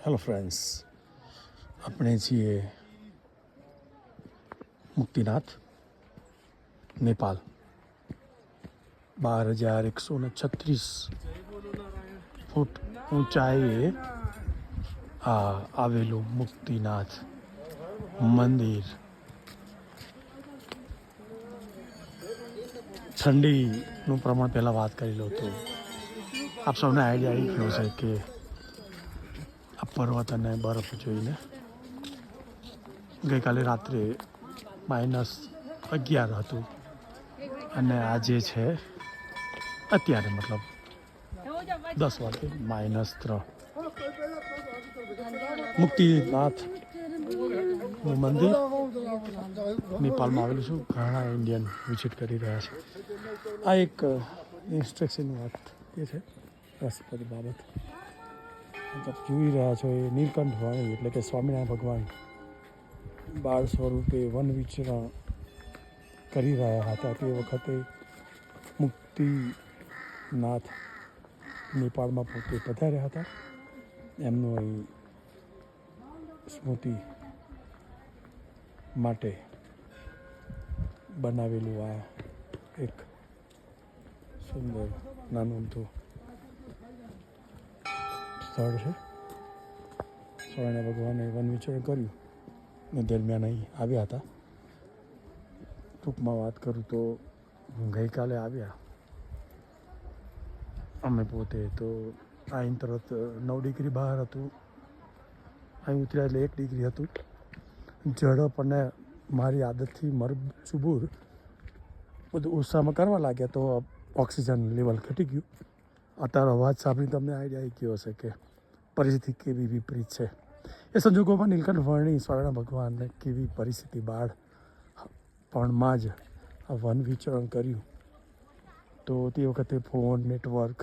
Hello friends, આપણે છીએ મુક્તિનાથ, નેપાલ. 12,136 ફૂટ ઊંચાઈએ આવેલું મુક્તિનાથ મંદિર. ઠંડીનું પ્રમાણ પહેલાં વાત કરી લો તો આપ સૌને આઈડિયા આવી ગયો છે કે આ પર્વત અને બરફ જોઈને ગઈકાલે રાત્રે -11 હતું અને આજે છે અત્યારે મતલબ 10 વાગે -3. મુક્તિનાથનું મંદિર નેપાળમાં આવેલું છે. ઘણા ઇન્ડિયન વિઝિટ કરી રહ્યા છે. આ એક ઇન્સ્ટ્રક્શનની વાત એ છે રસપ્રદ બાબત. મતલબ જોઈ રહ્યા છો એ નીલકંઠ વાણી એટલે કે સ્વામિનારાયણ ભગવાન બાળ સ્વરૂપે વન વિચરણ કરી રહ્યા હતા. તે વખતે મુક્તિનાથ નેપાળમાં પોતે પધાર્યા હતા. એમનું અહીં સ્મૃતિ માટે બનાવેલું આ એક સુંદર નાનું અમથું સ્થળ છે. સ્વામિનારાયણ ભગવાને વન વિચરણ કર્યું ને દરમિયાન અહીં આવ્યા હતા. ટૂંકમાં વાત કરું તો ગઈકાલે આવ્યા અમે પોતે, તો અહીં તરત 9 ડિગ્રી બહાર હતું. અહીં ઉતર્યા એટલે 1 ડિગ્રી હતું. ઝડપ અને મારી આદતથી મરચુબૂર બધું ઉત્સાહમાં કરવા લાગ્યા તો ઓક્સિજન લેવલ ઘટી ગયું. અત્યારે અવાજ સાંભળીને તમને આઈડિયા આવી ગયો હશે કે પરિસ્થિતિ કેવી વિપરીત છે. એ સંજોગોમાં નીલકંઠ વર્ણી સ્વામિનારાયણ ભગવાનને કેવી પરિસ્થિતિ બાળ પણમાં જ આ વન વિચરણ કર્યું. તો તે વખતે ફોન, નેટવર્ક,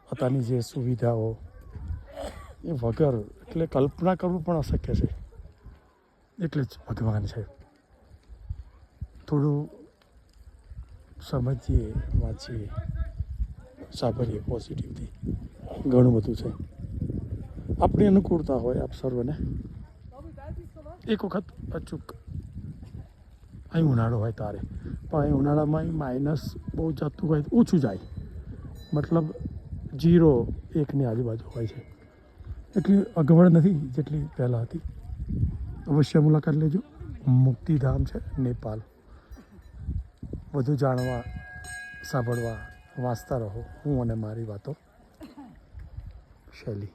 પોતાની જે સુવિધાઓ એ વગર, એટલે કલ્પના કરવું પણ અશક્ય છે. એટલે જ ભગવાન છે. થોડું સમજીએ, વાંચીએ, સાંભળીએ પોઝિટિવથી, ઘણું બધું છે. આપણી અનુકૂળતા હોય આપ સર્વને. એક વખત અચૂક અહીં ઉનાળો હોય તારે, પણ અહીં ઉનાળામાં માઇનસ બહુ જતું હોય તો ઓછું જાય, મતલબ 0-1ની આજુબાજુ હોય છે. એટલી અગવડ નથી જેટલી પહેલાં હતી. અવશ્ય મુલાકાત લેજો. મુક્તિધામ છે નેપાલ. વધુ જાણવા, સાંભળવા, વાંચતા રહો હું અને મારી વાતો શૈલી.